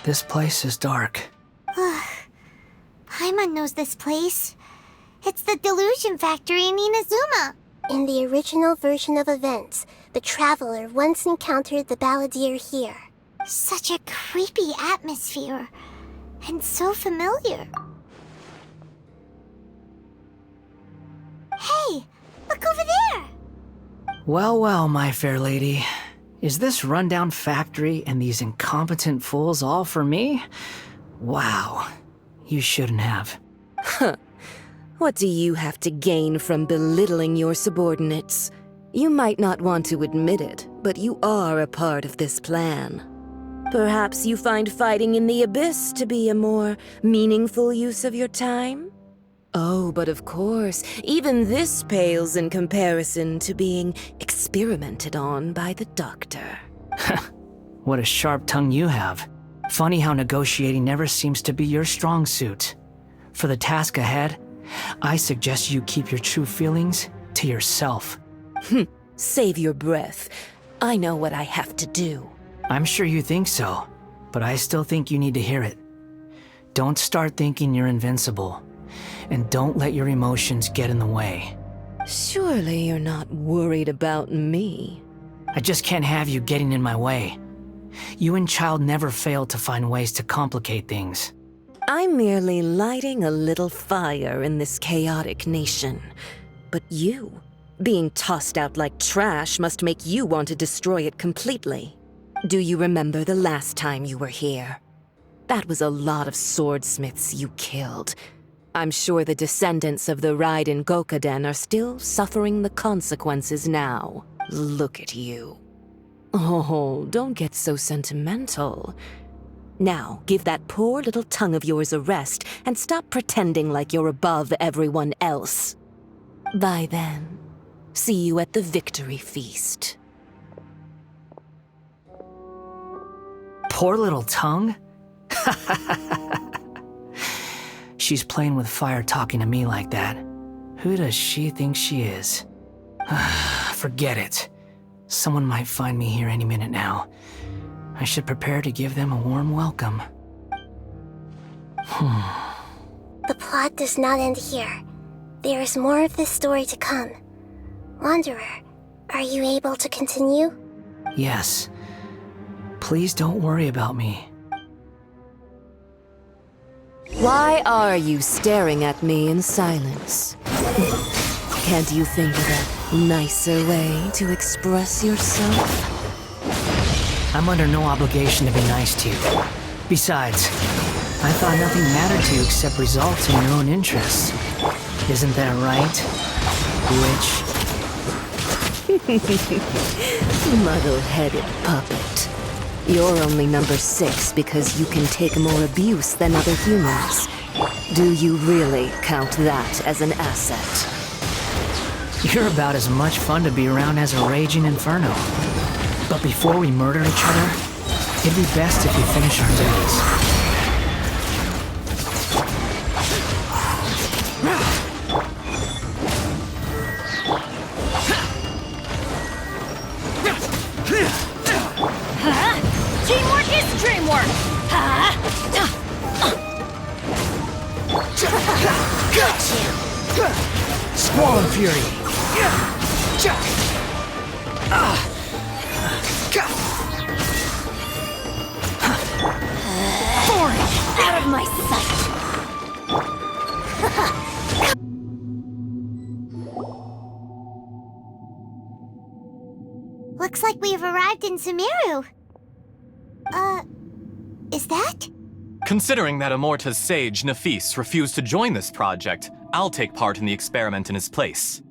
This place is dark. Paimon knows this place. It's the Delusion Factory in Inazuma. In the original version of events, the Traveler once encountered the Balladeer here. Such a creepy atmosphere. And so familiar. Hey, look over there! Well, well, my fair lady. Is this rundown factory and these incompetent fools all for me? Wow. You shouldn't have. Huh. What do you have to gain from belittling your subordinates? You might not want to admit it, but you are a part of this plan. Perhaps you find fighting in the Abyss to be a more meaningful use of your time? Oh, but of course, even this pales in comparison to being experimented on by the Doctor. What a sharp tongue you have. Funny how negotiating never seems to be your strong suit. For the task ahead, I suggest you keep your true feelings to yourself. Save your breath. I know what I have to do. I'm sure you think so, but I still think you need to hear it. Don't start thinking you're invincible, and don't let your emotions get in the way. Surely you're not worried about me. I just can't have you getting in my way. You and Child never fail to find ways to complicate things. I'm merely lighting a little fire in this chaotic nation. But you, being tossed out like trash, must make you want to destroy it completely. Do you remember the last time you were here? That was a lot of swordsmiths you killed. I'm sure the descendants of the Raiden Gokaden are still suffering the consequences now. Look at you. Oh, don't get so sentimental. Now, give that poor little tongue of yours a rest and stop pretending like you're above everyone else. Bye then. See you at the victory feast. Poor little tongue? She's playing with fire talking to me like that. Who does she think she is? Forget it. Someone might find me here any minute now. I should prepare to give them a warm welcome. The plot does not end here. There is more of this story to come. Wanderer, are you able to continue? Yes. Please don't worry about me. Why are you staring at me in silence? Can't you think of a nicer way to express yourself? I'm under no obligation to be nice to you. Besides, I thought nothing mattered to you except results in your own interests. Isn't that right, witch? Muddle-headed puppet. You're only number 6 because you can take more abuse than other humans. Do you really count that as an asset? You're about as much fun to be around as a raging inferno. But before we murder each other, it'd be best if we finish our duties. Teamwork is dreamwork! Got you! Squall and Fury! Out of my sight! Looks like we've arrived in Sumeru. Is that? Considering that Amorta's sage, Nafis, refused to join this project, I'll take part in the experiment in his place.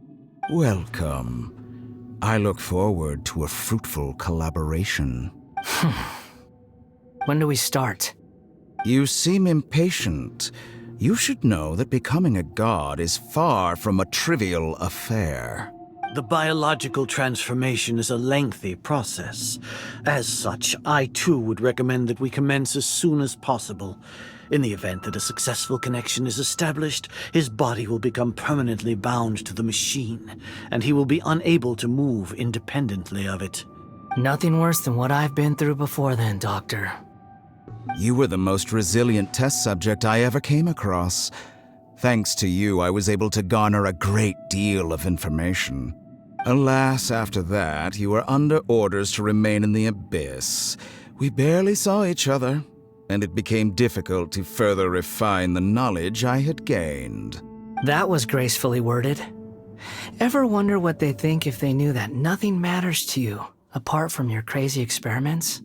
Welcome. I look forward to a fruitful collaboration. When do we start? You seem impatient. You should know that becoming a god is far from a trivial affair. The biological transformation is a lengthy process. As such, I too would recommend that we commence as soon as possible. In the event that a successful connection is established, his body will become permanently bound to the machine, and he will be unable to move independently of it. Nothing worse than what I've been through before then, Doctor. You were the most resilient test subject I ever came across. Thanks to you, I was able to garner a great deal of information. Alas, after that, you were under orders to remain in the Abyss. We barely saw each other, and it became difficult to further refine the knowledge I had gained. That was gracefully worded. Ever wonder what they'd think if they knew that nothing matters to you, apart from your crazy experiments?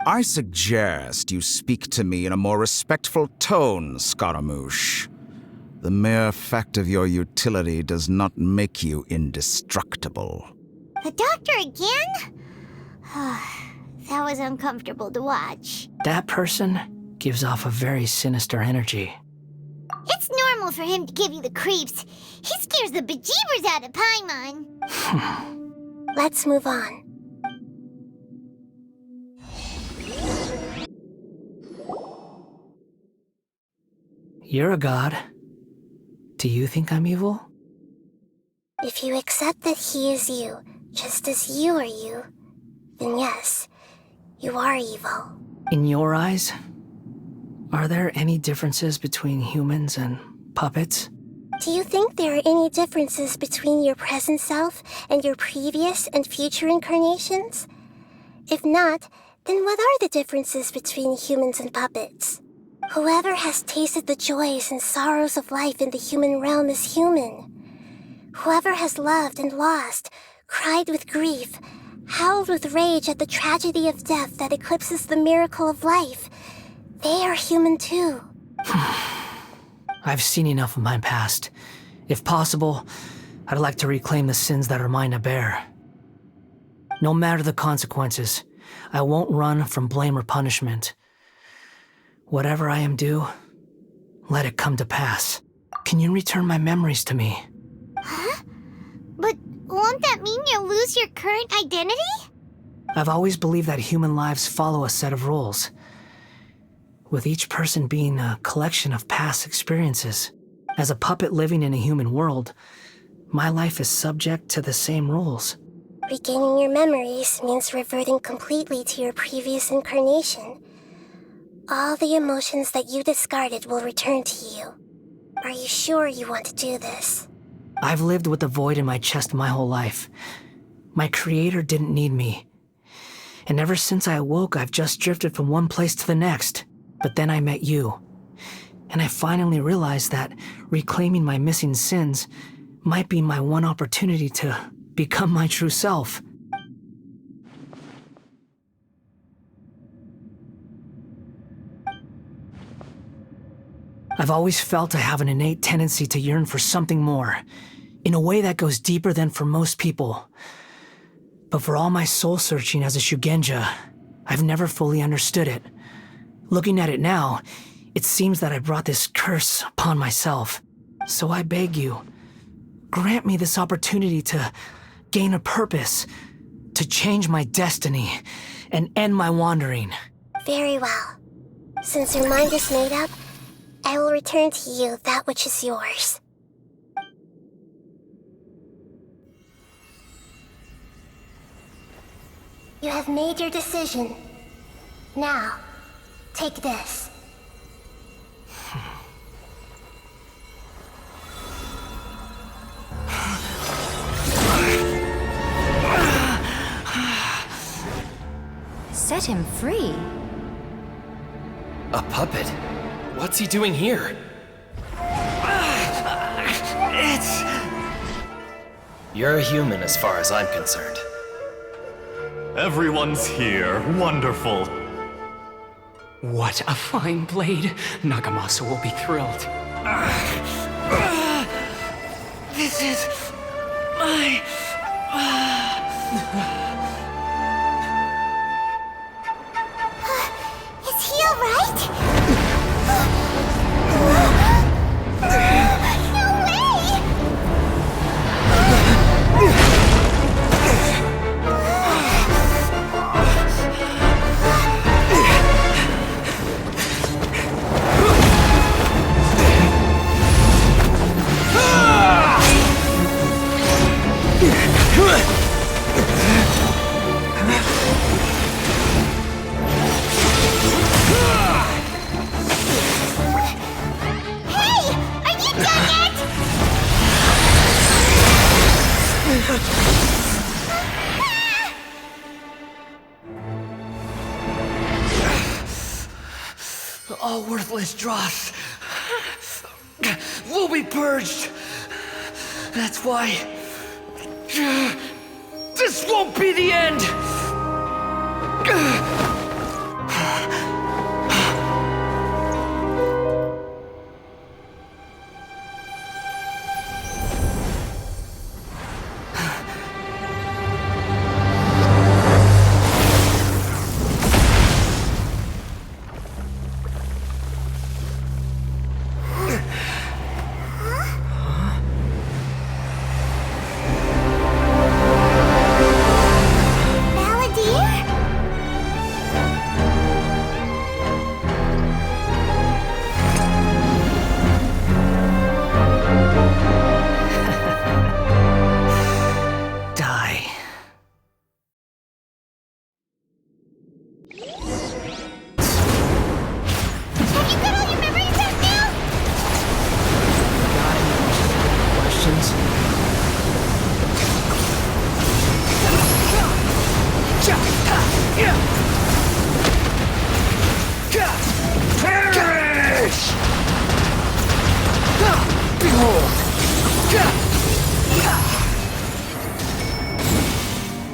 I suggest you speak to me in a more respectful tone, Scarmouche. The mere fact of your utility does not make you indestructible. The doctor again? That was uncomfortable to watch. That person gives off a very sinister energy. It's normal for him to give you the creeps. He scares the bejeebers out of Paimon. Let's move on. You're a god. Do you think I'm evil? If you accept that he is you, just as you are you, then yes, you are evil. In your eyes, are there any differences between humans and puppets? Do you think there are any differences between your present self and your previous and future incarnations? If not, then what are the differences between humans and puppets? Whoever has tasted the joys and sorrows of life in the human realm is human. Whoever has loved and lost, cried with grief, howled with rage at the tragedy of death that eclipses the miracle of life, they are human too. I've seen enough of my past. If possible, I'd like to reclaim the sins that are mine to bear. No matter the consequences, I won't run from blame or punishment. Whatever I am due, let it come to pass. Can you return my memories to me? Huh? But won't that mean you'll lose your current identity? I've always believed that human lives follow a set of rules, with each person being a collection of past experiences. As a puppet living in a human world, my life is subject to the same rules. Regaining your memories means reverting completely to your previous incarnation. All the emotions that you discarded will return to you. Are you sure you want to do this? I've lived with the void in my chest my whole life. My creator didn't need me. And ever since I awoke, I've just drifted from one place to the next. But then I met you. And I finally realized that reclaiming my missing sins might be my one opportunity to become my true self. I've always felt I have an innate tendency to yearn for something more, in a way that goes deeper than for most people. But for all my soul-searching as a Shugenja, I've never fully understood it. Looking at it now, it seems that I brought this curse upon myself. So I beg you, grant me this opportunity to gain a purpose, to change my destiny, and end my wandering. Very well. Since your mind is made up, I will return to you that which is yours. You have made your decision. Now, take this. Set him free. A puppet? What's he doing here? You're a human as far as I'm concerned. Everyone's here. Wonderful. What a fine blade. Nagamasa will be thrilled. This is my... Is he alright? No way! All worthless dross will be purged. That's why this won't be the end.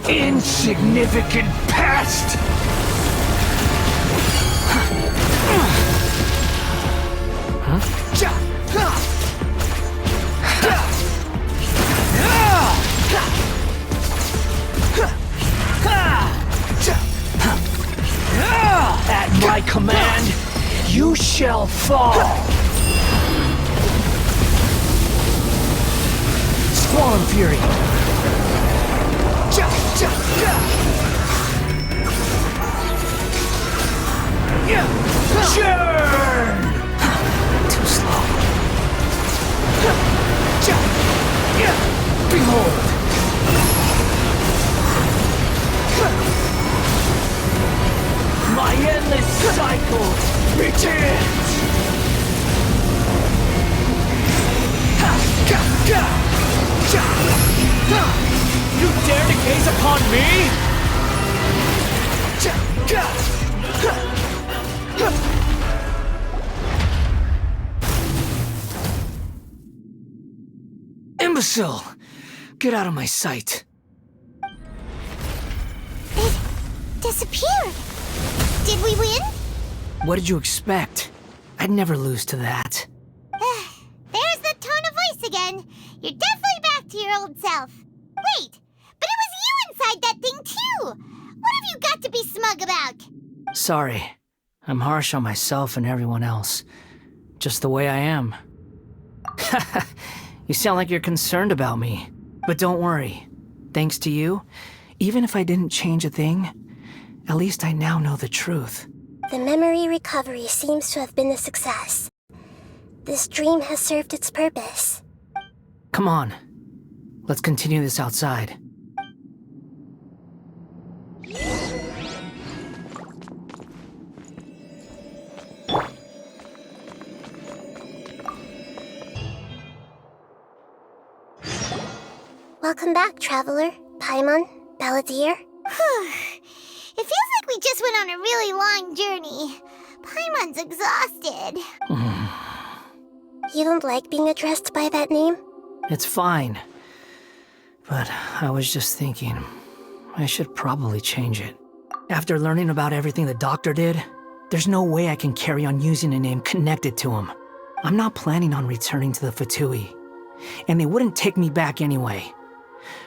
Insignificant past! At my command, you shall fall! Squall Fury! Churn! Too slow. Behold! My endless cycle begins! You dare to gaze upon me? Imbecile! Get out of my sight. It disappeared. Did we win? What did you expect? I'd never lose to that. There's the tone of voice again. You're definitely back to your old self. Wait, but it was you inside that thing too! What have you got to be smug about? Sorry. I'm harsh on myself and everyone else. Just the way I am. You sound like you're concerned about me. But don't worry. Thanks to you, even if I didn't change a thing, at least I now know the truth. The memory recovery seems to have been a success. This dream has served its purpose. Come on. Let's continue this outside. Welcome back, Traveler, Paimon, Balladeer. It feels like we just went on a really long journey. Paimon's exhausted. You don't like being addressed by that name? It's fine. But I was just thinking, I should probably change it. After learning about everything the doctor did, there's no way I can carry on using a name connected to him. I'm not planning on returning to the Fatui, and they wouldn't take me back anyway.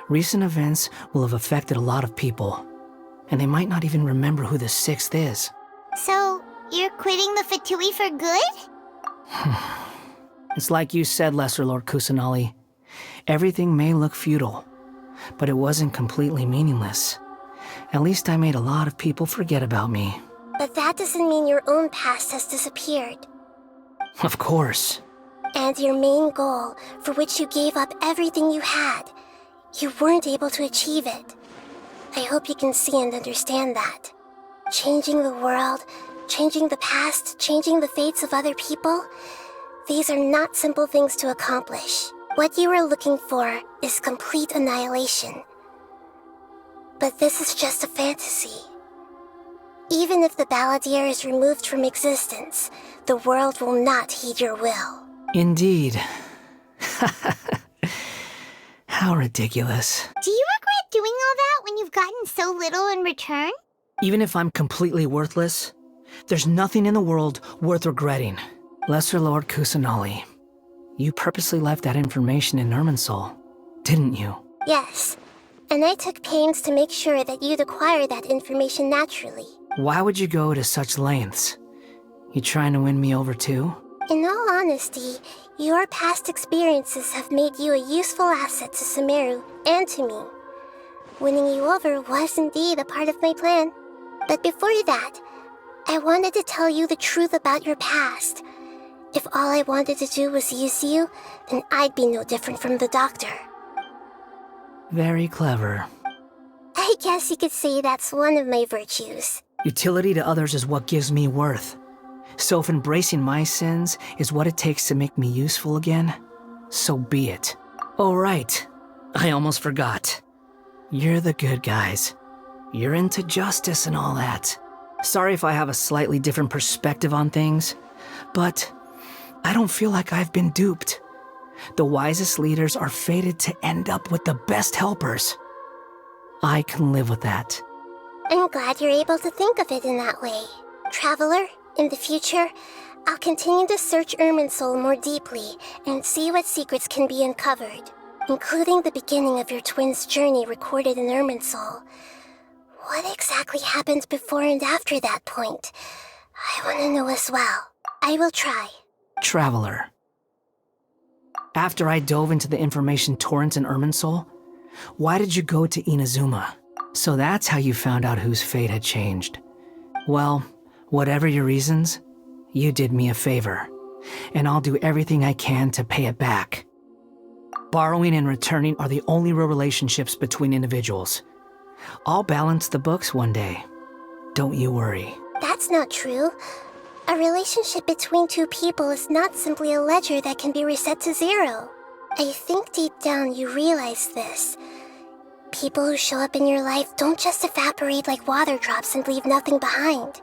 Recent events will have affected a lot of people, and they might not even remember who the sixth is. So, you're quitting the Fatui for good? It's like you said, Lesser Lord Kusanali. Everything may look futile, but it wasn't completely meaningless. At least I made a lot of people forget about me. But that doesn't mean your own past has disappeared. Of course. And your main goal, for which you gave up everything you had, you weren't able to achieve it. I hope you can see and understand that. Changing the world, changing the past, changing the fates of other people, these are not simple things to accomplish. What you are looking for is complete annihilation. But this is just a fantasy. Even if the balladeer is removed from existence, the world will not heed your will. Indeed. How ridiculous. Do you regret doing all that when you've gotten so little in return? Even if I'm completely worthless, there's nothing in the world worth regretting. Lesser Lord Kusanali, you purposely left that information in Irminsul, didn't you? Yes, and I took pains to make sure that you'd acquire that information naturally. Why would you go to such lengths? You trying to win me over too? In all honesty, your past experiences have made you a useful asset to Sumeru and to me. Winning you over was indeed a part of my plan. But before that, I wanted to tell you the truth about your past. If all I wanted to do was use you, then I'd be no different from the doctor. Very clever. I guess you could say that's one of my virtues. Utility to others is what gives me worth. So if embracing my sins is what it takes to make me useful again, so be it. Oh right, I almost forgot. You're the good guys. You're into justice and all that. Sorry if I have a slightly different perspective on things, but I don't feel like I've been duped. The wisest leaders are fated to end up with the best helpers. I can live with that. I'm glad you're able to think of it in that way. Traveler, in the future, I'll continue to search Irminsul more deeply and see what secrets can be uncovered, including the beginning of your twins' journey recorded in Irminsul. What exactly happened before and after that point? I want to know as well. I will try. Traveler. After I dove into the information torrents in Irminsul, why did you go to Inazuma? So that's how you found out whose fate had changed. Well, whatever your reasons, you did me a favor, and I'll do everything I can to pay it back. Borrowing and returning are the only real relationships between individuals. I'll balance the books one day. Don't you worry. That's not true. A relationship between two people is not simply a ledger that can be reset to zero. I think deep down you realize this. People who show up in your life don't just evaporate like water drops and leave nothing behind.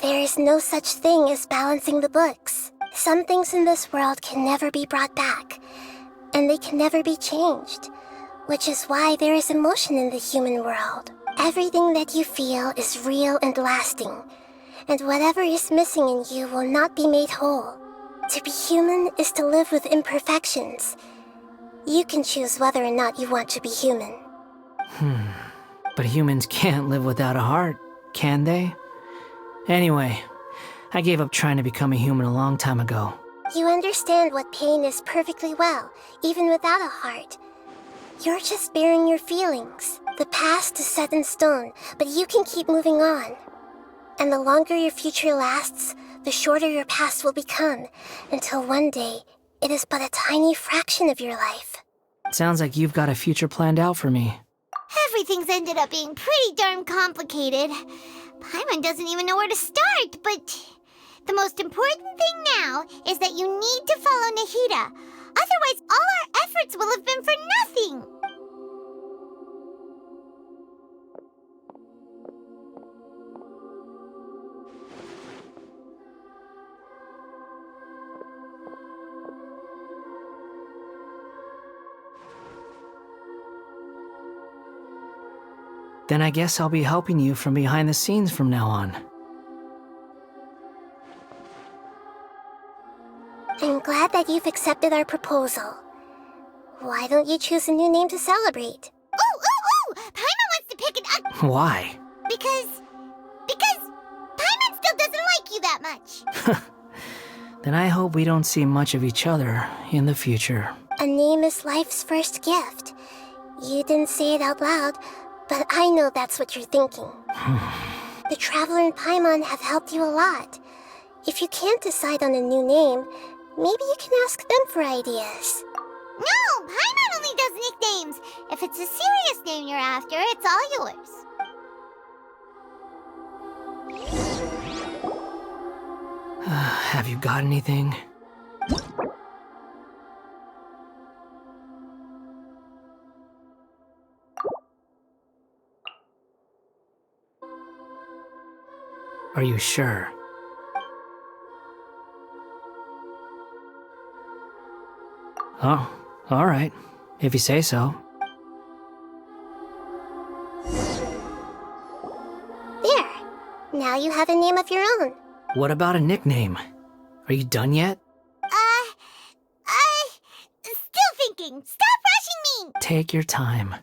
There is no such thing as balancing the books. Some things in this world can never be brought back, and they can never be changed, which is why there is emotion in the human world. Everything that you feel is real and lasting, and whatever is missing in you will not be made whole. To be human is to live with imperfections. You can choose whether or not you want to be human. But humans can't live without a heart, can they? Anyway, I gave up trying to become a human a long time ago. You understand what pain is perfectly well, even without a heart. You're just bearing your feelings. The past is set in stone, but you can keep moving on. And the longer your future lasts, the shorter your past will become, until one day, it is but a tiny fraction of your life. Sounds like you've got a future planned out for me. Everything's ended up being pretty darn complicated. Paimon doesn't even know where to start, but the most important thing now is that you need to follow Nahida. Otherwise, all our efforts will have been for nothing. Then I guess I'll be helping you from behind the scenes from now on. I'm glad that you've accepted our proposal. Why don't you choose a new name to celebrate? Ooh! Paimon wants to pick an... Why? Because Paimon still doesn't like you that much. Then I hope we don't see much of each other in the future. A name is life's first gift. You didn't say it out loud, but I know that's what you're thinking. The Traveler and Paimon have helped you a lot. If you can't decide on a new name, maybe you can ask them for ideas. No, Paimon only does nicknames. If it's a serious name you're after, it's all yours. Have you got anything? Are you sure? Oh, alright. If you say so. There. Now you have a name of your own. What about a nickname? Are you done yet? Still thinking. Stop rushing me! Take your time.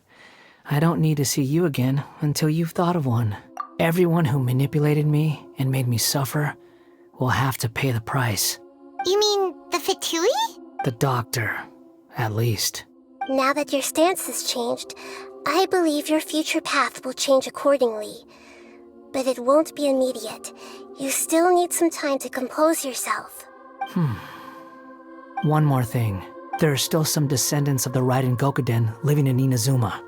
I don't need to see you again until you've thought of one. Everyone who manipulated me and made me suffer will have to pay the price. You mean the Fatui? The doctor, at least. Now that your stance has changed, I believe your future path will change accordingly. But it won't be immediate. You still need some time to compose yourself. One more thing. There are still some descendants of the Raiden Gokuden living in Inazuma.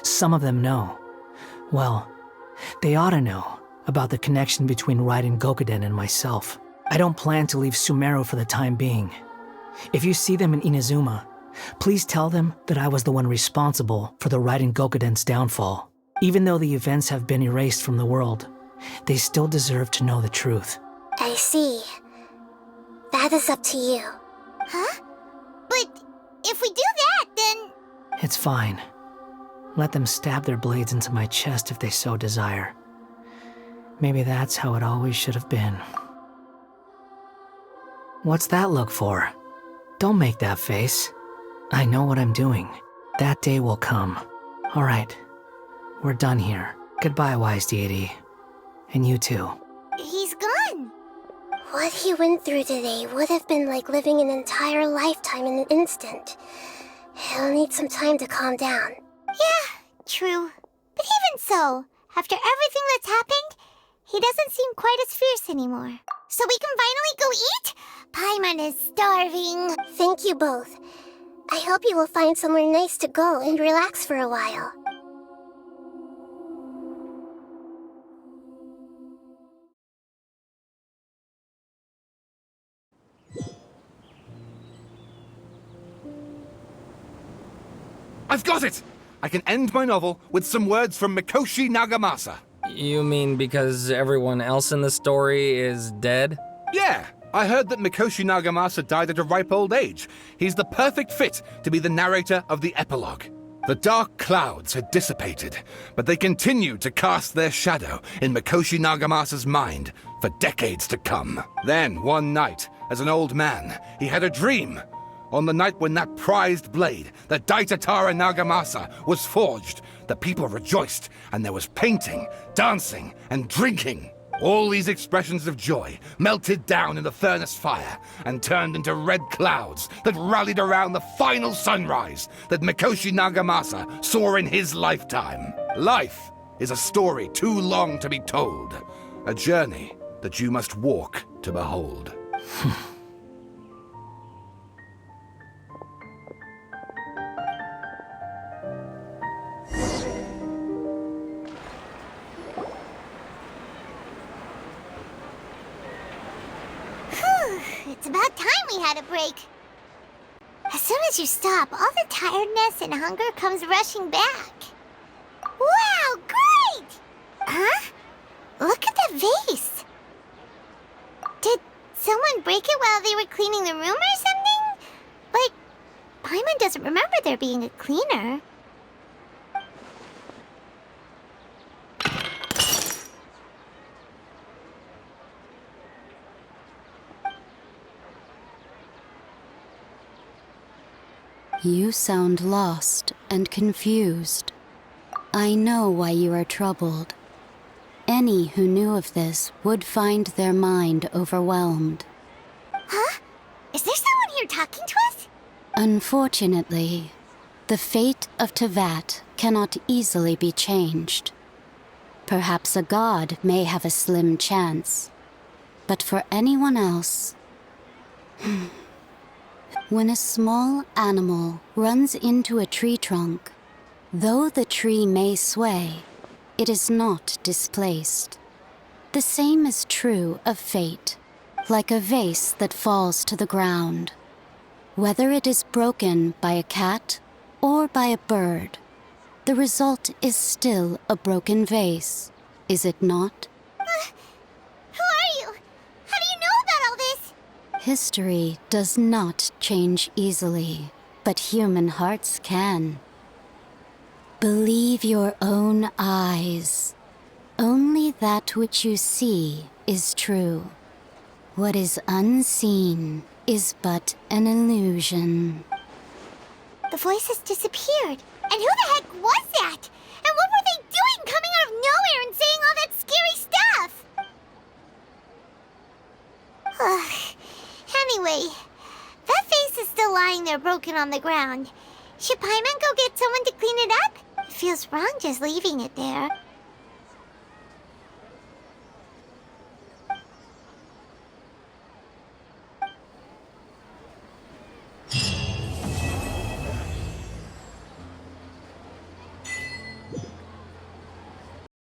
Some of them know. Well, they ought to know about the connection between Raiden Gokuden and myself. I don't plan to leave Sumeru for the time being. If you see them in Inazuma, please tell them that I was the one responsible for the Raiden Gokuden's downfall. Even though the events have been erased from the world, they still deserve to know the truth. I see. That is up to you. Huh? But if we do that, then... It's fine. Let them stab their blades into my chest if they so desire. Maybe that's how it always should have been. What's that look for? Don't make that face. I know what I'm doing. That day will come. All right. We're done here. Goodbye, wise deity. And you too. He's gone. What he went through today would have been like living an entire lifetime in an instant. He'll need some time to calm down. Yeah, true. But even so, after everything that's happened, he doesn't seem quite as fierce anymore. So we can finally go eat? Paimon is starving. Thank you both. I hope you will find somewhere nice to go and relax for a while. I've got it! I can end my novel with some words from Mikoshi Nagamasa. You mean because everyone else in the story is dead? Yeah, I heard that Mikoshi Nagamasa died at a ripe old age. He's the perfect fit to be the narrator of the epilogue. The dark clouds had dissipated, but they continued to cast their shadow in Mikoshi Nagamasa's mind for decades to come. Then, one night, as an old man, he had a dream. On the night when that prized blade, the Daitatara Nagamasa, was forged, the people rejoiced, and there was painting, dancing, and drinking. All these expressions of joy melted down in the furnace fire and turned into red clouds that rallied around the final sunrise that Mikoshi Nagamasa saw in his lifetime. Life is a story too long to be told, a journey that you must walk to behold. It's about time we had a break. As soon as you stop, all the tiredness and hunger comes rushing back. Wow, great! Huh? Look at the vase. Did someone break it while they were cleaning the room or something? Like, Paimon doesn't remember there being a cleaner. You sound lost and confused. I know why you are troubled. Any who knew of this would find their mind overwhelmed. Huh? Is there someone here talking to us? Unfortunately, the fate of Tevat cannot easily be changed. Perhaps a god may have a slim chance, but for anyone else... When a small animal runs into a tree trunk, though the tree may sway, it is not displaced. The same is true of fate, like a vase that falls to the ground. Whether it is broken by a cat or by a bird, the result is still a broken vase, is it not? History does not change easily, but human hearts can. Believe your own eyes. Only that which you see is true. What is unseen is but an illusion. The voices disappeared. And who the heck was that? And what were they doing coming out of nowhere and saying all that scary stuff? Anyway, that face is still lying there broken on the ground. Should Paimon go get someone to clean it up? It feels wrong just leaving it there.